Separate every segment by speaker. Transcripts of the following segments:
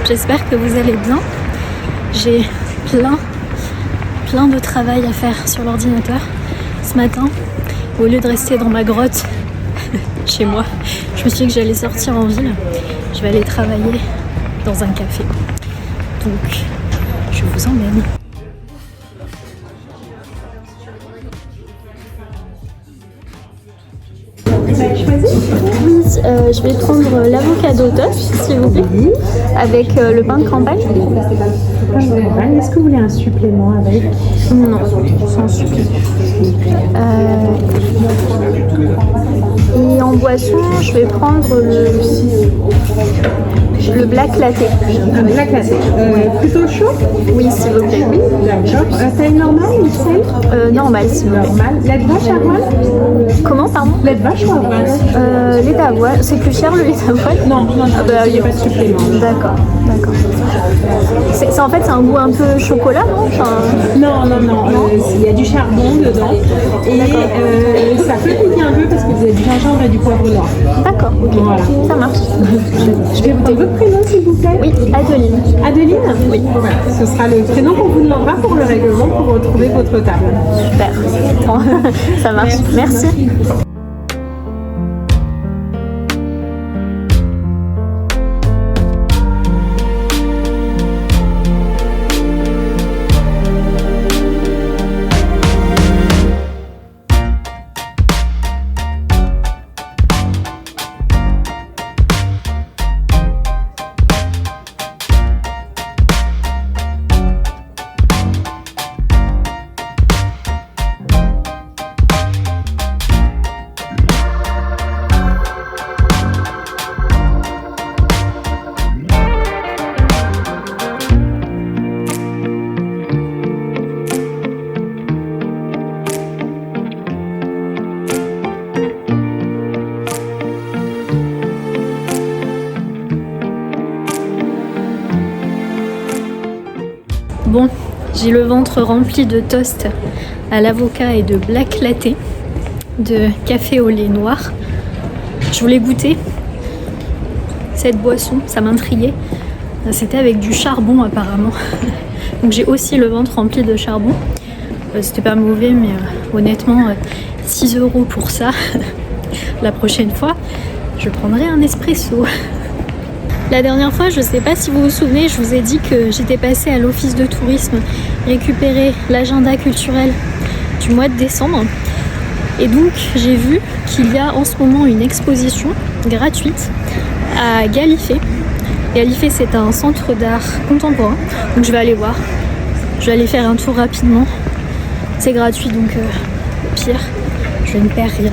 Speaker 1: j'espère que vous allez bien. J'ai plein de travail à faire sur l'ordinateur ce matin. Au lieu de rester dans ma grotte chez moi, je me suis dit que j'allais sortir en ville. Je vais aller travailler dans un café. Donc, je vous emmène. Oui, je vais prendre l'avocado toast, s'il vous plaît, avec le pain de campagne.
Speaker 2: Est-ce que vous voulez un supplément avec?
Speaker 1: Non, sans supplément. Et en boisson, je vais prendre le black latte.
Speaker 2: Un black latte. Plutôt chaud?
Speaker 1: Oui, s'il vous plaît.
Speaker 2: Oui, d'accord. Taille normale ou celle?
Speaker 1: Normal, s'il vous plaît.
Speaker 2: Normal. Lait de vache avoine?
Speaker 1: Comment, pardon?
Speaker 2: Lait de vache ou avoine?
Speaker 1: Lait d'avoine. C'est plus cher le lait d'avoine?
Speaker 2: Non, il n'y a pas de supplément.
Speaker 1: D'accord. En fait, c'est un goût un peu chocolat, non?
Speaker 2: Non. Il y a du charbon dedans. Et ça peut piquer un peu parce que vous avez du gingembre et du poivre noir.
Speaker 1: D'accord, ok.
Speaker 2: Voilà.
Speaker 1: Ça marche.
Speaker 2: Je vais vous donner votre prénom, s'il vous plaît.
Speaker 1: Oui, Adeline.
Speaker 2: Adeline? Oui. Voilà. Ce sera le prénom qu'on vous demandera pour le règlement pour retrouver votre table.
Speaker 1: Super. Ça marche. Merci. Bon, j'ai le ventre rempli de toast à l'avocat et de black latte, de café au lait noir. Je voulais goûter cette boisson, ça m'intriguait. C'était avec du charbon apparemment. Donc j'ai aussi le ventre rempli de charbon. C'était pas mauvais, mais honnêtement, 6 € pour ça. La prochaine fois, je prendrai un espresso. La dernière fois, je ne sais pas si vous vous souvenez, je vous ai dit que j'étais passée à l'office de tourisme récupérer l'agenda culturel du mois de décembre. Et donc, j'ai vu qu'il y a en ce moment une exposition gratuite à Galifet. Galifet, c'est un centre d'art contemporain. Donc, je vais aller voir. Je vais aller faire un tour rapidement. C'est gratuit, donc au pire, je ne perds rien.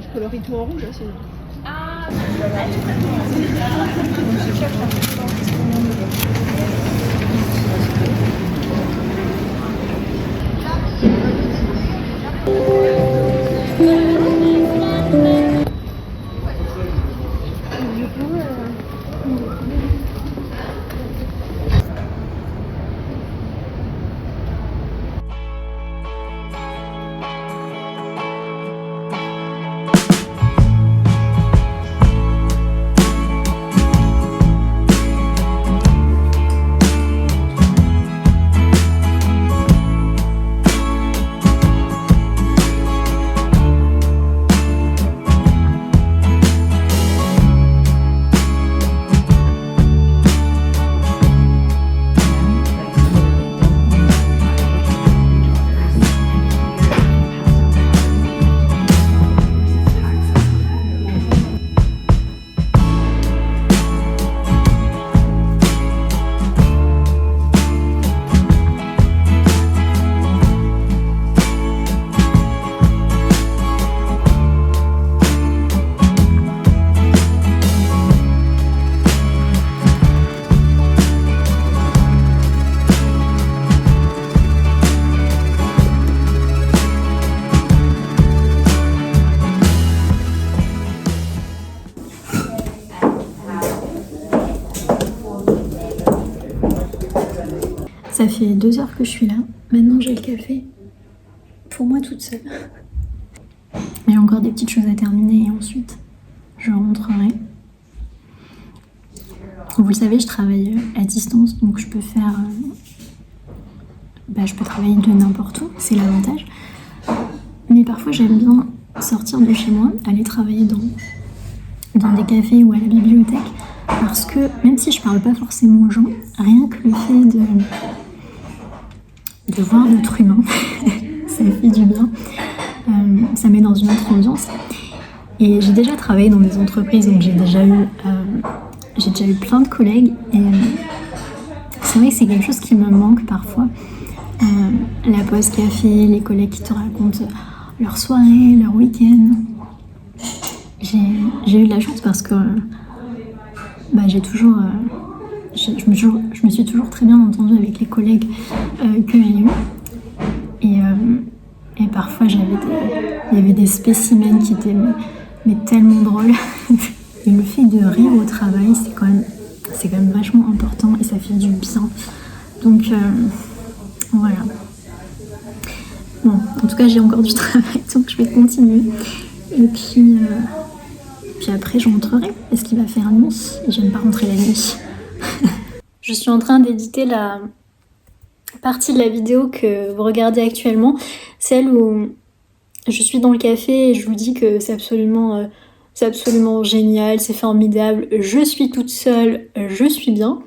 Speaker 3: Je colorie tout en rouge, là, sinon.
Speaker 1: Ça fait 2 heures que je suis là. Maintenant j'ai le café pour moi toute seule. J'ai encore des petites choses à terminer et ensuite je rentrerai. Vous le savez, je travaille à distance, donc je peux faire... je peux travailler de n'importe où, c'est l'avantage. Mais parfois j'aime bien sortir de chez moi, aller travailler dans des cafés ou à la bibliothèque, parce que même si je parle pas forcément aux gens, rien que le fait de voir d'autres humains, ça fait du bien. Ça met dans une autre ambiance. Et j'ai déjà travaillé dans des entreprises, donc j'ai déjà eu plein de collègues. Et c'est vrai que c'est quelque chose qui me manque parfois. La pause café, les collègues qui te racontent leur soirée, leur week-end. J'ai eu de la chance parce que j'ai toujours... je me suis toujours très bien entendue avec les collègues que j'ai eus. Et parfois, il y avait des spécimens qui étaient mais tellement drôles. Et le fait de rire au travail, c'est quand même vachement important et ça fait du bien. Donc, voilà. Bon, en tout cas, j'ai encore du travail, donc je vais continuer. Et puis après, je rentrerai parce qu'il va faire nuit et j'aime pas rentrer la nuit. Je suis en train d'éditer la partie de la vidéo que vous regardez actuellement, celle où je suis dans le café et je vous dis que c'est absolument génial, c'est formidable, je suis toute seule, je suis bien.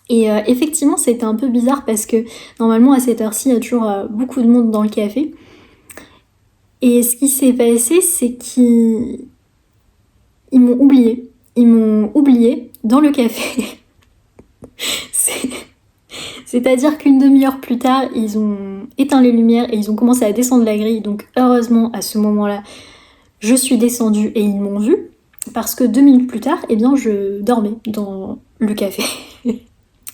Speaker 1: Et effectivement, c'était un peu bizarre parce que normalement à cette heure-ci, il y a toujours beaucoup de monde dans le café. Et ce qui s'est passé, c'est qu'ils m'ont oublié. Ils m'ont oublié dans le café. C'est-à-dire qu'une demi-heure plus tard, ils ont éteint les lumières et ils ont commencé à descendre la grille. Donc heureusement, à ce moment-là, je suis descendue et ils m'ont vue. Parce que 2 minutes plus tard, je dormais dans le café. Vous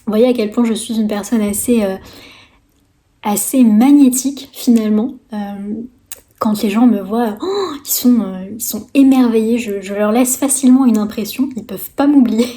Speaker 1: voyez à quel point je suis une personne assez magnétique finalement. Quand les gens me voient, ils sont émerveillés. Je leur laisse facilement une impression. Ils peuvent pas m'oublier.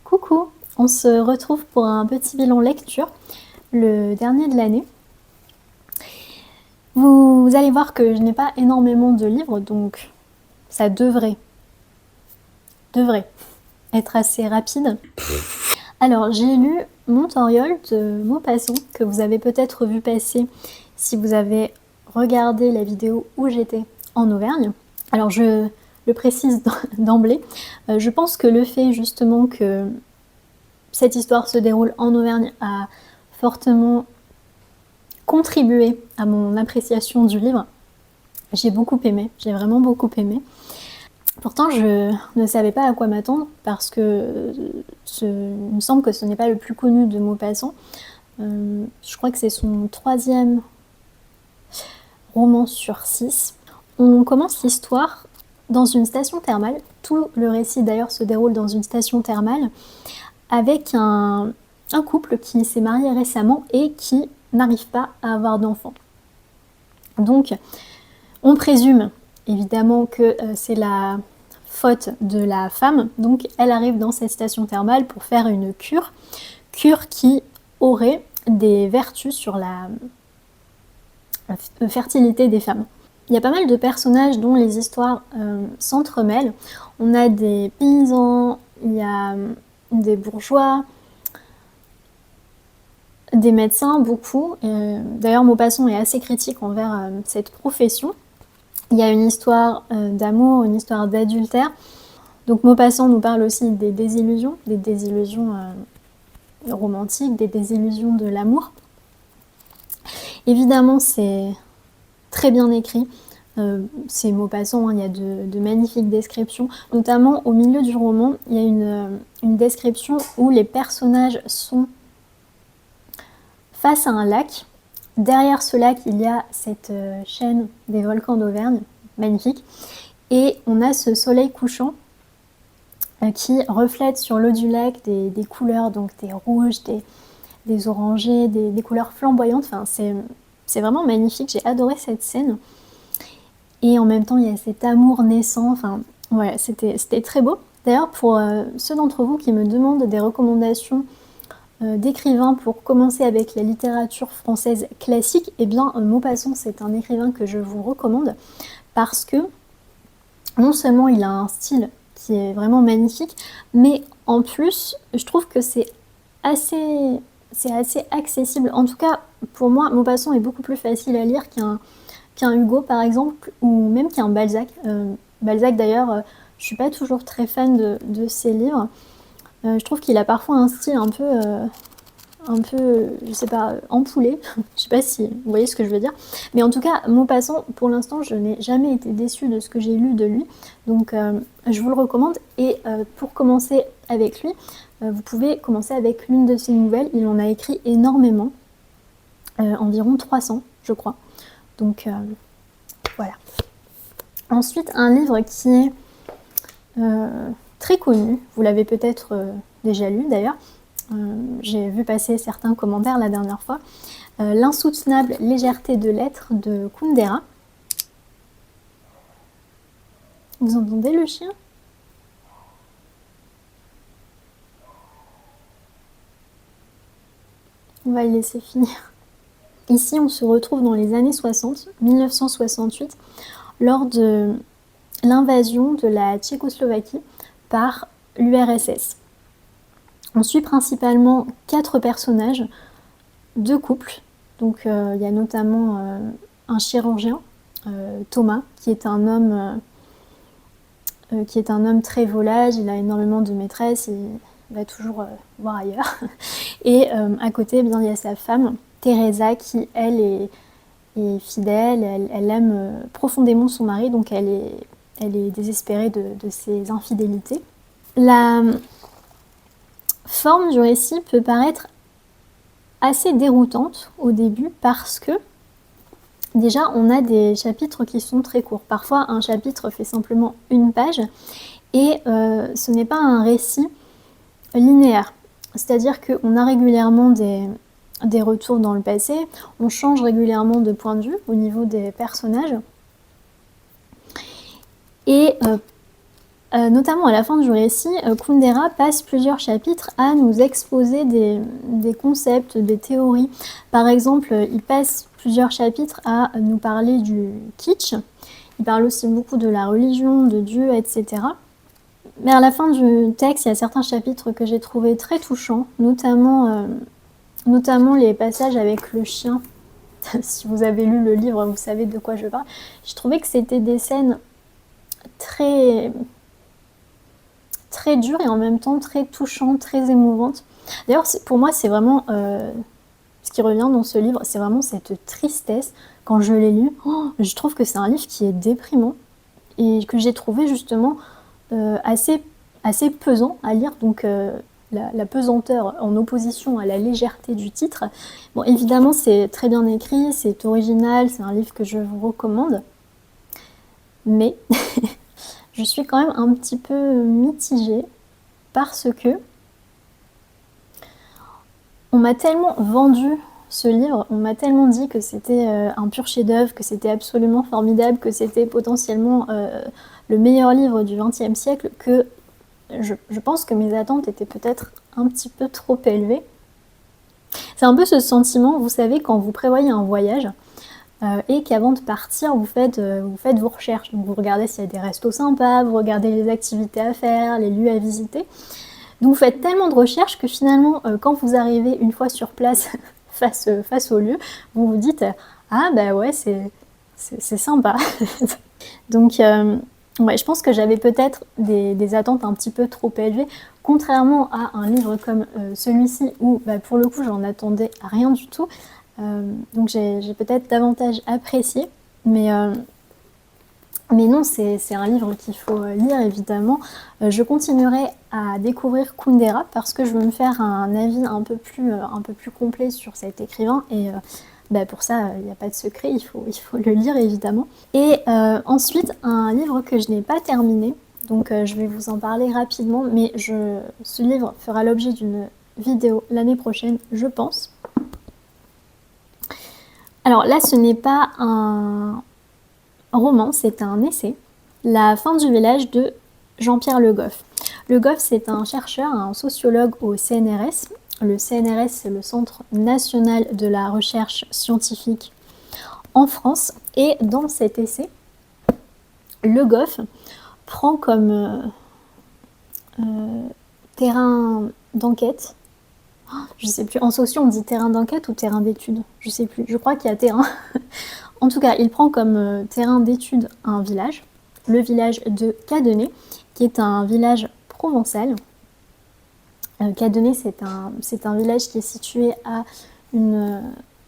Speaker 1: Coucou, on se retrouve pour un petit bilan lecture, le dernier de l'année. Vous allez voir que je n'ai pas énormément de livres, donc ça devrait être assez rapide. Alors, j'ai lu Montoriol de Maupassant, que vous avez peut-être vu passer si vous avez regardé la vidéo où j'étais en Auvergne. Alors, je le précise d'emblée, je pense que le fait justement que cette histoire se déroule en Auvergne a fortement contribué à mon appréciation du livre. J'ai beaucoup aimé, j'ai vraiment beaucoup aimé. Pourtant, je ne savais pas à quoi m'attendre parce que il me semble que ce n'est pas le plus connu de Maupassant. Je crois que c'est son 3e roman sur 6. On commence l'histoire dans une station thermale. Tout le récit d'ailleurs se déroule dans une station thermale avec un couple qui s'est marié récemment et qui n'arrive pas à avoir d'enfant. Donc, on présume évidemment que c'est la faute de la femme. Donc, elle arrive dans cette station thermale pour faire une cure qui aurait des vertus sur la fertilité des femmes. Il y a pas mal de personnages dont les histoires s'entremêlent. On a des paysans, il y a des bourgeois, des médecins, beaucoup. D'ailleurs, Maupassant est assez critique envers cette profession. Il y a une histoire d'amour, une histoire d'adultère. Donc Maupassant nous parle aussi des désillusions romantiques, des désillusions de l'amour. Évidemment, c'est très bien écrit. C'est Maupassant, hein, il y a de magnifiques descriptions. Notamment au milieu du roman, il y a une description où les personnages sont face à un lac. Derrière ce lac, il y a cette chaîne des volcans d'Auvergne, magnifique. Et on a ce soleil couchant qui reflète sur l'eau du lac des couleurs, donc des rouges, des orangés, des couleurs flamboyantes. Enfin, c'est vraiment magnifique, j'ai adoré cette scène. Et en même temps, il y a cet amour naissant. Enfin, ouais, c'était très beau. D'ailleurs, pour ceux d'entre vous qui me demandent des recommandations d'écrivains pour commencer avec la littérature française classique, eh bien, Maupassant, c'est un écrivain que je vous recommande parce que non seulement il a un style qui est vraiment magnifique, mais en plus, je trouve que c'est assez accessible. En tout cas, pour moi, Maupassant est beaucoup plus facile à lire qu'un Hugo, par exemple, ou même qu'un Balzac. Balzac, d'ailleurs, je suis pas toujours très fan de ses livres. Je trouve qu'il a parfois un style un peu, je sais pas, empoulé. Je sais pas si vous voyez ce que je veux dire. Mais en tout cas, Maupassant, pour l'instant, je n'ai jamais été déçue de ce que j'ai lu de lui. Donc, je vous le recommande. Et pour commencer avec lui, vous pouvez commencer avec l'une de ses nouvelles. Il en a écrit énormément, environ 300, je crois. Donc, voilà. Ensuite, un livre qui est très connu, vous l'avez peut-être déjà lu d'ailleurs, j'ai vu passer certains commentaires la dernière fois, L'insoutenable légèreté de l'être de Kundera. Vous entendez le chien? On va le laisser finir. Ici, on se retrouve dans les années 60, 1968, lors de l'invasion de la Tchécoslovaquie par l'URSS. On suit principalement 4 personnages, 2 couples. Donc il y a notamment un chirurgien, Thomas, qui est un homme très volage, il a énormément de maîtresses, il va toujours voir ailleurs. Et à côté, eh bien, il y a sa femme, Teresa, qui elle est fidèle, elle aime profondément son mari, donc elle est désespérée de ses infidélités. La forme du récit peut paraître assez déroutante au début parce que déjà on a des chapitres qui sont très courts. Parfois un chapitre fait simplement 1 page et ce n'est pas un récit linéaire. C'est-à-dire qu'on a régulièrement des retours dans le passé, on change régulièrement de point de vue au niveau des personnages. Et notamment à la fin du récit, Kundera passe plusieurs chapitres à nous exposer des concepts, des théories. Par exemple, il passe plusieurs chapitres à nous parler du kitsch. Il parle aussi beaucoup de la religion, de Dieu, etc. Mais à la fin du texte, il y a certains chapitres que j'ai trouvés très touchants, notamment les passages avec le chien. Si vous avez lu le livre, vous savez de quoi je parle. Je trouvais que c'était des scènes très dures et en même temps très touchantes, très émouvantes. D'ailleurs, pour moi, c'est vraiment ce qui revient dans ce livre, c'est vraiment cette tristesse. Quand je l'ai lu, je trouve que c'est un livre qui est déprimant et que j'ai trouvé justement assez pesant à lire. Donc la pesanteur en opposition à la légèreté du titre. Bon, évidemment, c'est très bien écrit, c'est original, c'est un livre que je vous recommande. Mais je suis quand même un petit peu mitigée parce que on m'a tellement vendu ce livre, on m'a tellement dit que c'était un pur chef-d'œuvre, que c'était absolument formidable, que c'était potentiellement le meilleur livre du XXe siècle, que je pense que mes attentes étaient peut-être un petit peu trop élevées. C'est un peu ce sentiment, vous savez, quand vous prévoyez un voyage et qu'avant de partir, vous faites vos recherches. Donc vous regardez s'il y a des restos sympas, vous regardez les activités à faire, les lieux à visiter. Donc vous faites tellement de recherches que finalement, quand vous arrivez une fois sur place face au lieu, vous vous dites ah bah ouais c'est sympa. Donc ouais, je pense que j'avais peut-être des attentes un petit peu trop élevées, contrairement à un livre comme celui-ci où bah, pour le coup j'en attendais rien du tout. Donc j'ai peut-être davantage apprécié, mais non, c'est un livre qu'il faut lire évidemment. Je continuerai à découvrir Kundera parce que je veux me faire un avis un peu plus complet sur cet écrivain et bah pour ça il n'y a pas de secret, il faut le lire évidemment. Et ensuite un livre que je n'ai pas terminé, donc je vais vous en parler rapidement, mais ce livre fera l'objet d'une vidéo l'année prochaine, je pense. Alors là, ce n'est pas un roman, c'est un essai, La fin du village de Jean-Pierre Le Goff. Le Goff, c'est un chercheur, un sociologue au CNRS. Le CNRS, c'est le Centre national de la recherche scientifique en France. Et dans cet essai, Le Goff prend comme terrain d'enquête, je sais plus, en socio on dit terrain d'enquête ou terrain d'étude, je sais plus, je crois qu'il y a terrain. En tout cas, il prend comme terrain d'étude un village, le village de Cadenet, qui est un village provençal. Cadenet, c'est un village qui est situé à une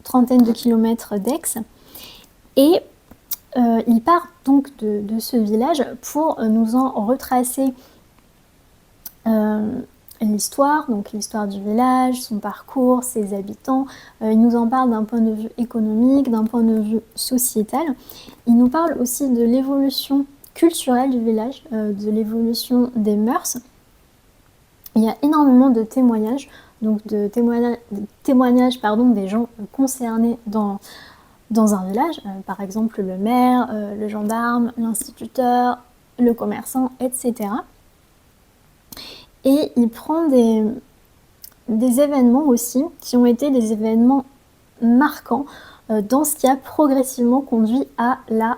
Speaker 1: trentaine de kilomètres d'Aix. Et il part donc de ce village pour nous en retracer l'histoire, donc l'histoire du village, son parcours, ses habitants. Il nous en parle d'un point de vue économique, d'un point de vue sociétal. Il nous parle aussi de l'évolution culturelle du village, de l'évolution des mœurs. Il y a énormément de témoignages, donc de témoignages des gens concernés dans un village, par exemple le maire, le gendarme, l'instituteur, le commerçant, etc. Et il prend des événements aussi qui ont été des événements marquants dans ce qui a progressivement conduit à la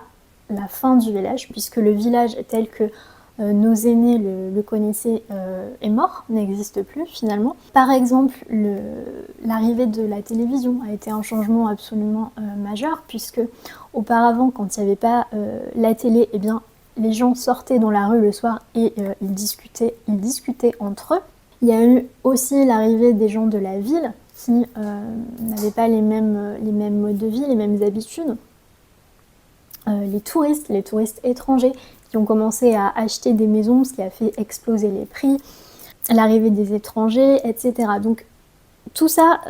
Speaker 1: fin du village, puisque le village tel que nos aînés le connaissaient est mort, n'existe plus finalement. Par exemple, l'arrivée de la télévision a été un changement absolument majeur, puisque auparavant, quand il n'y avait pas la télé, eh bien, les gens sortaient dans la rue le soir et ils discutaient entre eux. Il y a eu aussi l'arrivée des gens de la ville qui n'avaient pas les mêmes modes de vie, les mêmes habitudes. Les touristes étrangers qui ont commencé à acheter des maisons, ce qui a fait exploser les prix, l'arrivée des étrangers, etc. Donc tout ça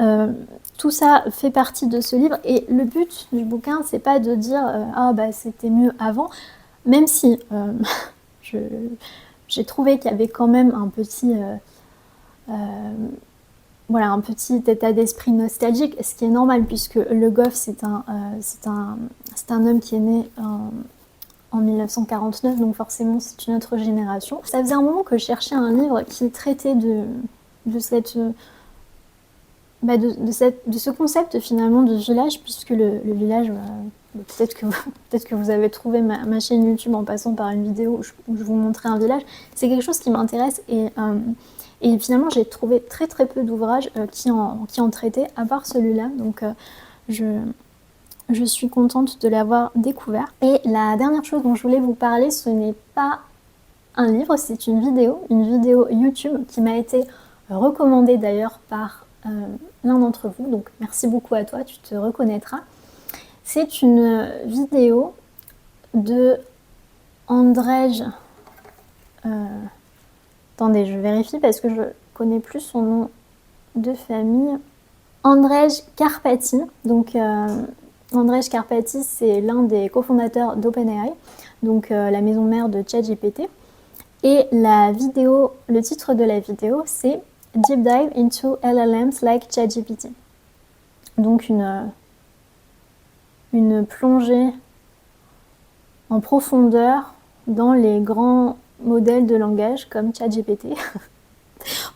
Speaker 1: fait partie de ce livre, et le but du bouquin, c'est pas de dire ah bah c'était mieux avant, même si j'ai trouvé qu'il y avait quand même un petit état d'esprit nostalgique, ce qui est normal puisque Le Goff c'est un homme qui est né en 1949, donc forcément c'est une autre génération. Ça faisait un moment que je cherchais un livre qui traitait de ce concept finalement de village, puisque le village, peut-être que vous avez trouvé ma chaîne YouTube en passant par une vidéo où je vous montrais un village. C'est quelque chose qui m'intéresse, et finalement j'ai trouvé très très peu d'ouvrages qui en traitaient, à part celui-là, donc je suis contente de l'avoir découvert. Et la dernière chose dont je voulais vous parler, ce n'est pas un livre, c'est une vidéo YouTube qui m'a été recommandée d'ailleurs par l'un d'entre vous, donc merci beaucoup à toi, tu te reconnaîtras. C'est une vidéo de Andrzej, attendez, je vérifie parce que je connais plus son nom de famille. Andrzej Karpathy. Donc Andrzej Karpathy, c'est l'un des cofondateurs d'OpenAI, donc la maison mère de ChatGPT. Et le titre de la vidéo, c'est Deep Dive into LLMs like ChatGPT. Donc une plongée en profondeur dans les grands modèles de langage comme ChatGPT.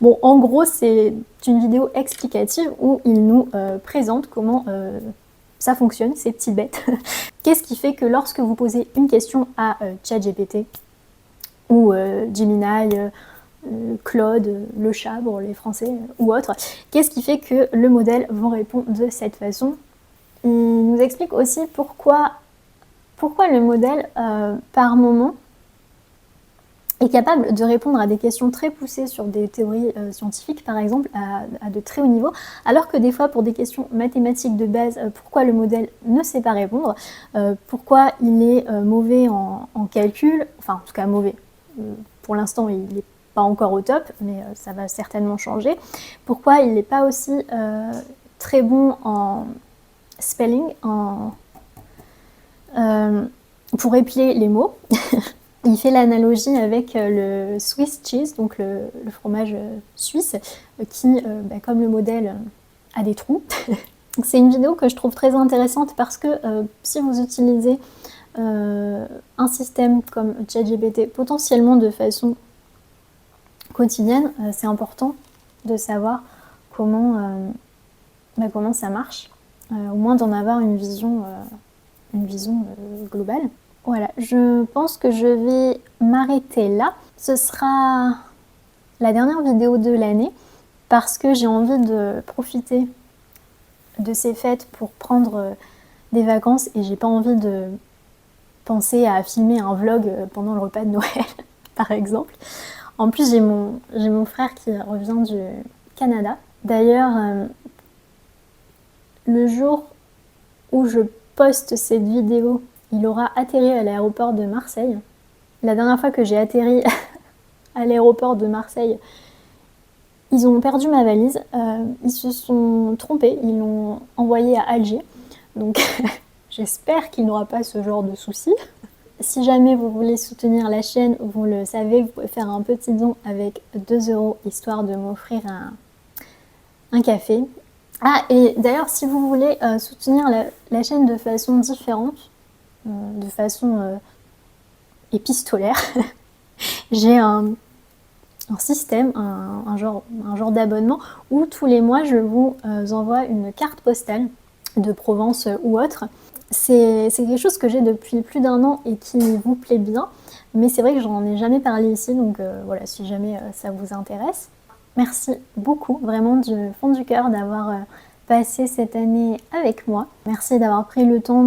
Speaker 1: Bon, en gros, c'est une vidéo explicative où il nous présente comment ça fonctionne, ces petites bêtes. Qu'est-ce qui fait que lorsque vous posez une question à ChatGPT ou Gemini Claude, le chat pour les Français ou autre. Qu'est-ce qui fait que le modèle va répondre de cette façon? Il nous explique aussi pourquoi le modèle, par moment, est capable de répondre à des questions très poussées sur des théories scientifiques, par exemple, à de très haut niveau, alors que des fois, pour des questions mathématiques de base, pourquoi le modèle ne sait pas répondre, pourquoi il est mauvais en calcul, enfin, en tout cas mauvais, pour l'instant, il n'est pas encore au top, mais ça va certainement changer, pourquoi il n'est pas aussi très bon en spelling, pour épeler les mots. Il fait l'analogie avec le Swiss cheese, donc le fromage suisse, qui, comme le modèle, a des trous. C'est une vidéo que je trouve très intéressante parce que si vous utilisez un système comme ChatGPT potentiellement de façon quotidienne, c'est important de savoir comment ça marche, au moins d'en avoir une vision globale. Voilà, je pense que je vais m'arrêter là. Ce sera la dernière vidéo de l'année parce que j'ai envie de profiter de ces fêtes pour prendre des vacances et j'ai pas envie de penser à filmer un vlog pendant le repas de Noël, par exemple. En plus, j'ai mon frère qui revient du Canada. D'ailleurs, le jour où je poste cette vidéo, il aura atterri à l'aéroport de Marseille. La dernière fois que j'ai atterri à l'aéroport de Marseille, ils ont perdu ma valise. Ils se sont trompés, ils l'ont envoyée à Alger. Donc j'espère qu'il n'aura pas ce genre de soucis. Si jamais vous voulez soutenir la chaîne, vous le savez, vous pouvez faire un petit don avec 2 € histoire de m'offrir un café. Ah, et d'ailleurs, si vous voulez soutenir la chaîne de façon différente, de façon épistolaire, j'ai un système, un genre d'abonnement où tous les mois je vous envoie une carte postale de Provence ou autre. C'est quelque chose que j'ai depuis plus d'1 an et qui vous plaît bien, mais c'est vrai que j'en ai jamais parlé ici, donc voilà, si jamais ça vous intéresse. Merci beaucoup, vraiment du fond du cœur d'avoir passé cette année avec moi. Merci d'avoir pris le temps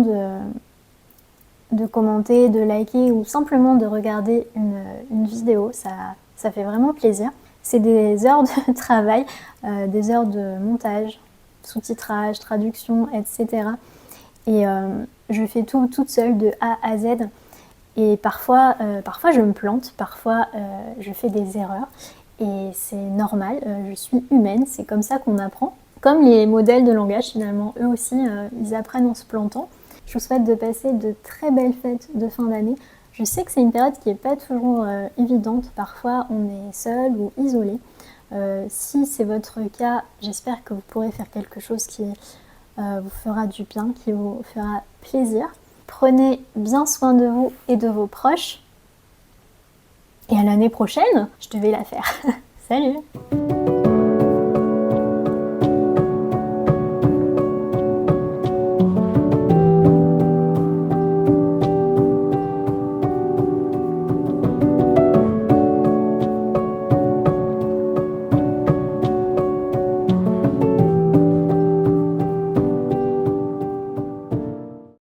Speaker 1: de commenter, de liker ou simplement de regarder une vidéo, ça fait vraiment plaisir. C'est des heures de travail, des heures de montage, sous-titrage, traduction, etc. Et je fais tout toute seule de A à Z. Et parfois je me plante, parfois je fais des erreurs. Et c'est normal, je suis humaine, c'est comme ça qu'on apprend. Comme les modèles de langage finalement, eux aussi, ils apprennent en se plantant. Je vous souhaite de passer de très belles fêtes de fin d'année. Je sais que c'est une période qui n'est pas toujours évidente. Parfois, on est seul ou isolé. Si c'est votre cas, j'espère que vous pourrez faire quelque chose qui vous fera du bien, qui vous fera plaisir. Prenez bien soin de vous et de vos proches. Et à l'année prochaine, je devais la faire. Salut!